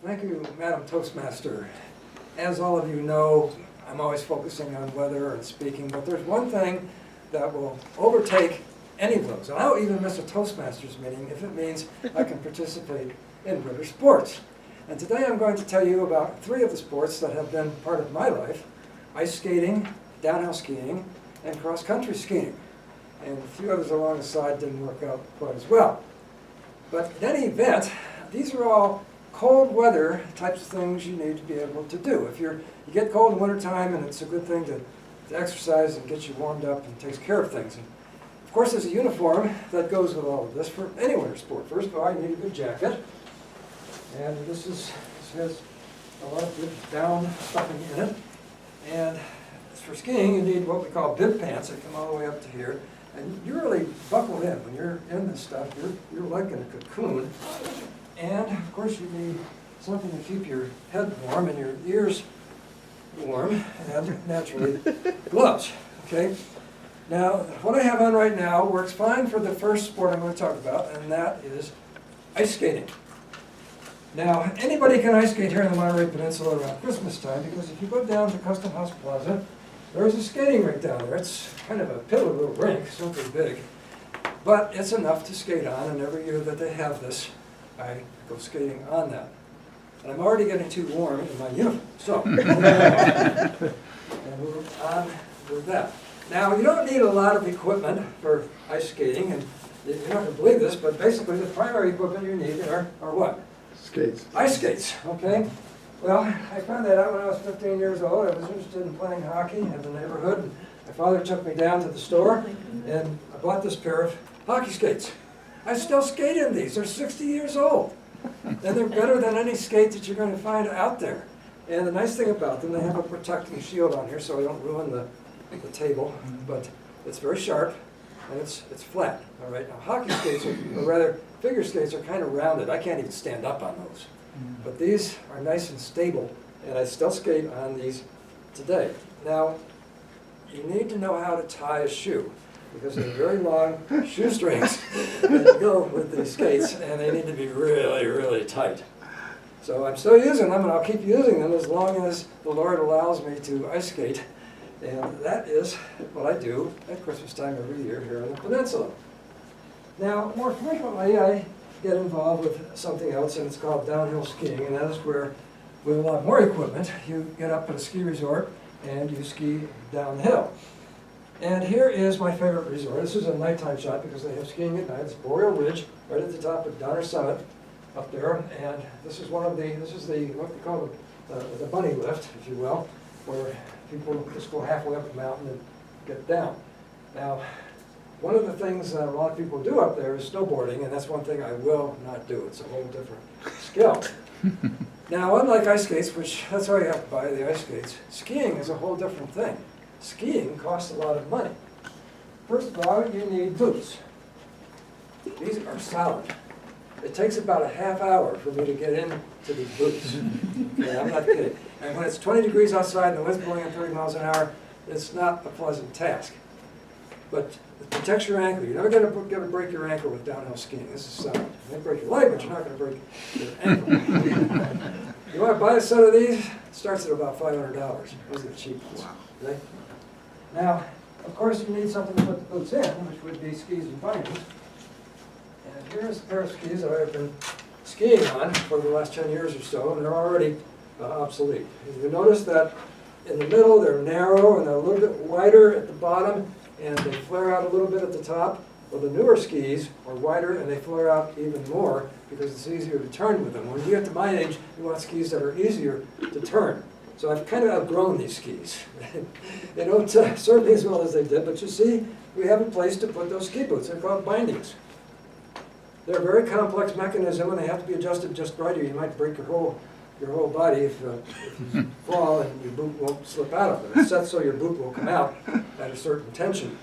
Thank you, Madam Toastmaster. As all of you know, I'm always focusing on weather and speaking, but there's one thing that will overtake any of those. And I don't even miss a Toastmasters meeting if it means I can participate in winter sports. And today I'm going to tell you about 3 of the sports that have been part of my life: ice skating, downhill skiing, and cross-country skiing. And a few others along the side didn't work out quite as well. But in any event, these are all cold weather types of things you need to be able to do. If you get cold in wintertime, and it's a good thing to exercise and get you warmed up and takes care of things. And of course, there's a uniform that goes with all of this for any winter sport. First of all, you need a good jacket. And this has a lot of good down stuffing in it. And for skiing, you need what we call bib pants that come all the way up to here. And you really buckle in when you're in this stuff. You're like in a cocoon. And of course, you need something to keep your head warm and your ears warm, and naturally gloves. Okay. Now, what I have on right now works fine for the first sport I'm going to talk about, and that is ice skating. Now, anybody can ice skate here in the Monterey Peninsula around Christmas time, because if you go down to Custom House Plaza, there's a skating rink down there. It's kind of a piddly little rink, it's not very big, but it's enough to skate on, and every year that they have this, I go skating on that. And I'm already getting too warm in my uniform, so and move on with that. Now, you don't need a lot of equipment for ice skating, and you're not going to believe this, but basically the primary equipment you need are what? Skates. Ice skates, okay? Well, I found that out when I was 15 years old. I was interested in playing hockey in the neighborhood, and my father took me down to the store, and I bought this pair of hockey skates. I still skate in these. They're 60 years old. And they're better than any skate that you're going to find out there. And the nice thing about them, they have a protecting shield on here so I don't ruin the table, but it's very sharp and it's flat. All right. Now, hockey skates, or rather figure skates, are kind of rounded. I can't even stand up on those. But these are nice and stable, and I still skate on these today. Now, you need to know how to tie a shoe, because they're very long shoestrings that go with these skates, and they need to be really, really tight. So I'm still using them, and I'll keep using them as long as the Lord allows me to ice skate. And that is what I do at Christmas time every year here on the peninsula. Now, more frequently, I get involved with something else, and it's called downhill skiing, and that is where, with a lot more equipment, you get up at a ski resort and you ski downhill. And here is my favorite resort. This is a nighttime shot because they have skiing at night. It's Boreal Ridge, right at the top of Donner Summit, up there. And this is what we call the bunny lift, if you will, where people just go halfway up the mountain and get down. Now, one of the things that a lot of people do up there is snowboarding, and that's one thing I will not do. It's a whole different skill. Now, unlike ice skates, which that's why you have to buy the ice skates, skiing is a whole different thing. Skiing costs a lot of money. First of all, you need boots. These are solid. It takes about a half hour for me to get into these boots. Okay, I'm not kidding. And when it's 20 degrees outside and the wind's blowing at 30 miles an hour, it's not a pleasant task. But it protects your ankle. You're never going to break your ankle with downhill skiing. This is solid. You may break your leg, but you're not going to break your ankle. You want to buy a set of these? It starts at about $500. Those are the cheap ones. Okay? Now, of course, you need something to put the boots in, which would be skis and bindings. And here's a pair of skis that I've been skiing on for the last 10 years or so, and they're already obsolete. You notice that in the middle they're narrow and they're a little bit wider at the bottom, and they flare out a little bit at the top. Well, the newer skis are wider and they flare out even more because it's easier to turn with them. When you get to my age, you want skis that are easier to turn. So I've kind of outgrown these skis. They don't serve me as well as they did, but you see, we have a place to put those ski boots. They're called bindings. They're a very complex mechanism, and they have to be adjusted just right, or you might break your whole body if you fall and your boot won't slip out of them. It's set so your boot will come out at a certain tension,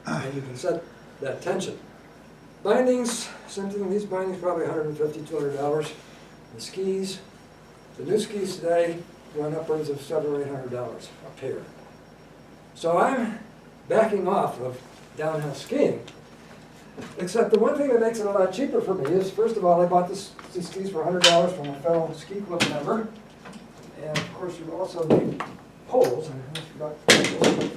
and you can set that tension. Bindings, same thing. These bindings probably $150, $200. The skis, the new skis today, run upwards of $700 or $800 a pair. So I'm backing off of downhill skiing Except the one thing that makes it a lot cheaper for me is, first of all, I bought these skis for $100 from a fellow ski club member. And of course, you also need poles, and I forgot poles,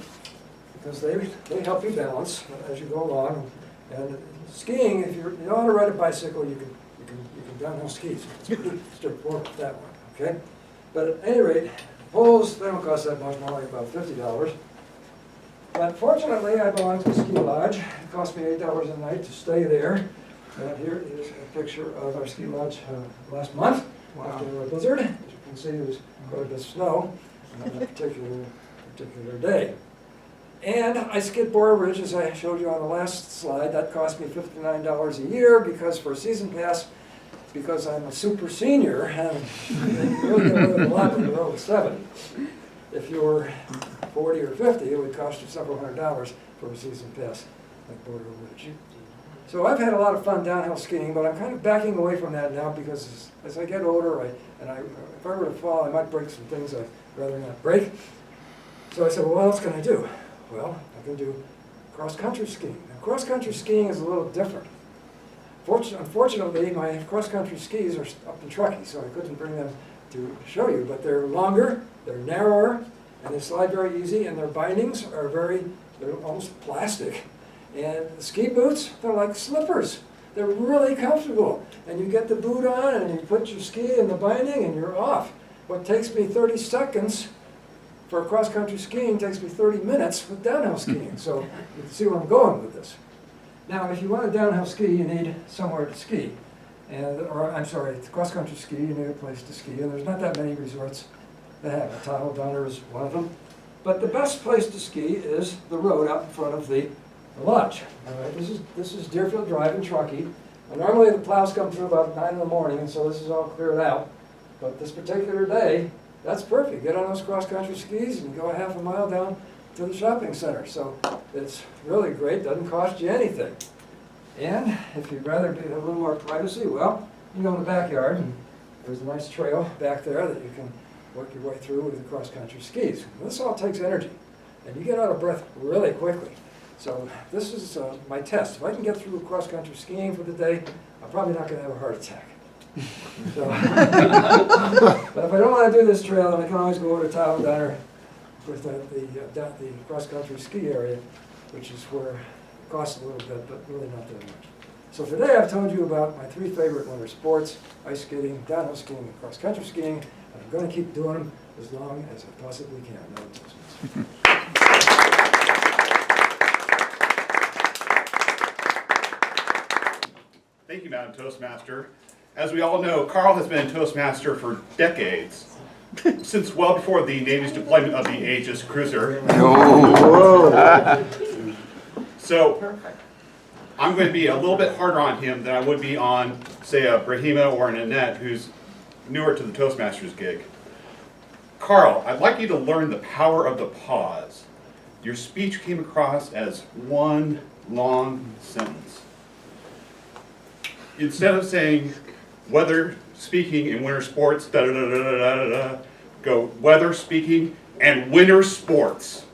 because they help you balance as you go along. And skiing, if you know how to ride a bicycle, you can downhill skis. It's pretty straightforward with that one, okay? But at any rate, poles, they don't cost that much, more like about $50. But fortunately, I belong to a ski lodge. It cost me $8 a night to stay there. And here is a picture of our ski lodge last month after a blizzard. As you can see, there was quite a bit of snow on that particular day. And I skid Boyer Ridge, as I showed you on the last slide. That cost me $59 a year because for a season pass, because I'm a super senior, and you really get away with a lot when you're over 70. If you were 40 or 50, it would cost you several $100s for a season pass like Boyer Ridge. So I've had a lot of fun downhill skiing, but I'm kind of backing away from that now because as I get older, if I were to fall, I might break some things I'd rather not break. So I said, well, what else can I do? Well, I can do cross-country skiing. Now, cross-country skiing is a little different. Unfortunately, my cross-country skis are up in Truckee, so I couldn't bring them to show you, but they're longer, they're narrower, and they slide very easy, and their bindings are they're almost plastic. And the ski boots, they're like slippers. They're really comfortable. And you get the boot on, and you put your ski in the binding, and you're off. What takes me 30 seconds for cross-country skiing takes me 30 minutes with downhill skiing. So you can see where I'm going with this. Now, if you want to downhill ski, you need somewhere to ski. Cross-country ski, you need a place to ski. And there's not that many resorts that have it. Tahoe Donner is one of them. But the best place to ski is the road out in front of the lodge. All right, this is Deerfield Drive in Truckee. And normally the plows come through about 9 in the morning, and so this is all cleared out. But this particular day, that's perfect. Get on those cross-country skis and go a half a mile down to the shopping center. So it's really great, doesn't cost you anything. And if you'd rather have a little more privacy, well, you go in the backyard, and there's a nice trail back there that you can work your way through with the cross-country skis. And this all takes energy, and you get out of breath really quickly. So this is my test. If I can get through cross-country skiing for the day, I'm probably not going to have a heart attack. So, but if I don't want to do this trail, then I can always go over to Tahoe Donner with the cross-country ski area, which is where it costs a little bit, but really not that much. So today I've told you about my 3 favorite winter sports: ice skating, downhill skiing, and cross-country skiing. And I'm going to keep doing them as long as I possibly can. No adjustments. Thank you, Madam Toastmaster. As we all know, Carl has been a Toastmaster for decades, since well before the Navy's deployment of the Aegis cruiser. So I'm going to be a little bit harder on him than I would be on, say, a Brahima or an Annette, who's newer to the Toastmasters gig. Carl, I'd like you to learn the power of the pause. Your speech came across as one long sentence. Instead of saying weather speaking in winter sports, da da da da da da da, go weather speaking and winter sports,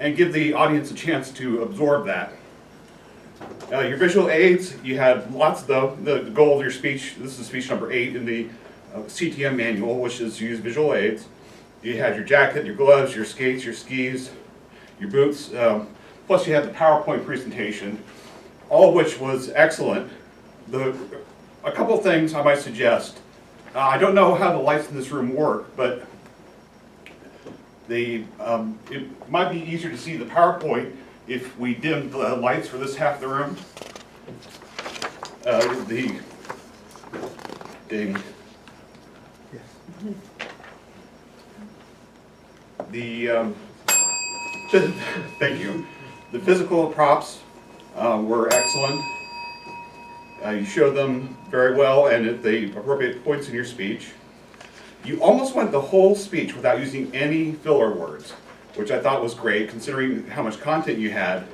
and give the audience a chance to absorb that. Your visual aids, you had lots of the goal of your speech. This is speech number 8 in the CTM manual, which is to use visual aids. You had your jacket, your gloves, your skates, your skis, your boots, plus you had the PowerPoint presentation, all of which was excellent. A couple things I might suggest. I don't know how the lights in this room work, but it might be easier to see the PowerPoint if we dim the lights for this half of the room. Thank you. The physical props were excellent. You showed them very well and at the appropriate points in your speech. You almost went the whole speech without using any filler words, which I thought was great considering how much content you had.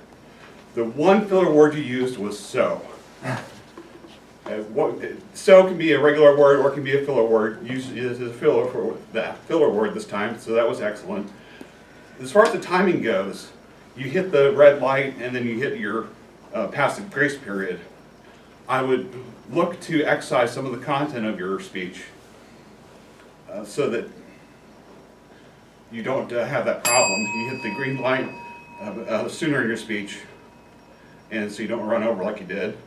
The one filler word you used was so. So can be a regular word or it can be a filler word. Use it as a filler for that filler word this time, so that was excellent. As far as the timing goes, you hit the red light and then you hit your past the grace period, I would look to excise some of the content of your speech so that you don't have that problem. You hit the green light sooner in your speech, and so you don't run over like you did.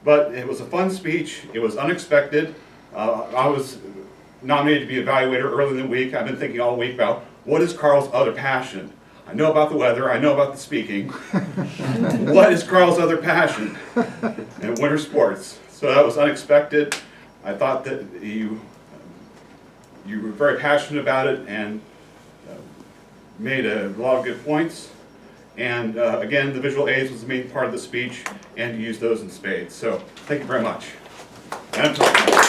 But it was a fun speech. It was unexpected. I was nominated to be evaluator early in the week. I've been thinking all week about what is Carl's other passion. I know about the weather. I know about the speaking. What is Carl's other passion? And winter sports. So that was unexpected. I thought that you were very passionate about it and made a lot of good points. And again, the visual aids was the main part of the speech, and you used those in spades. So thank you very much. And I'm talking.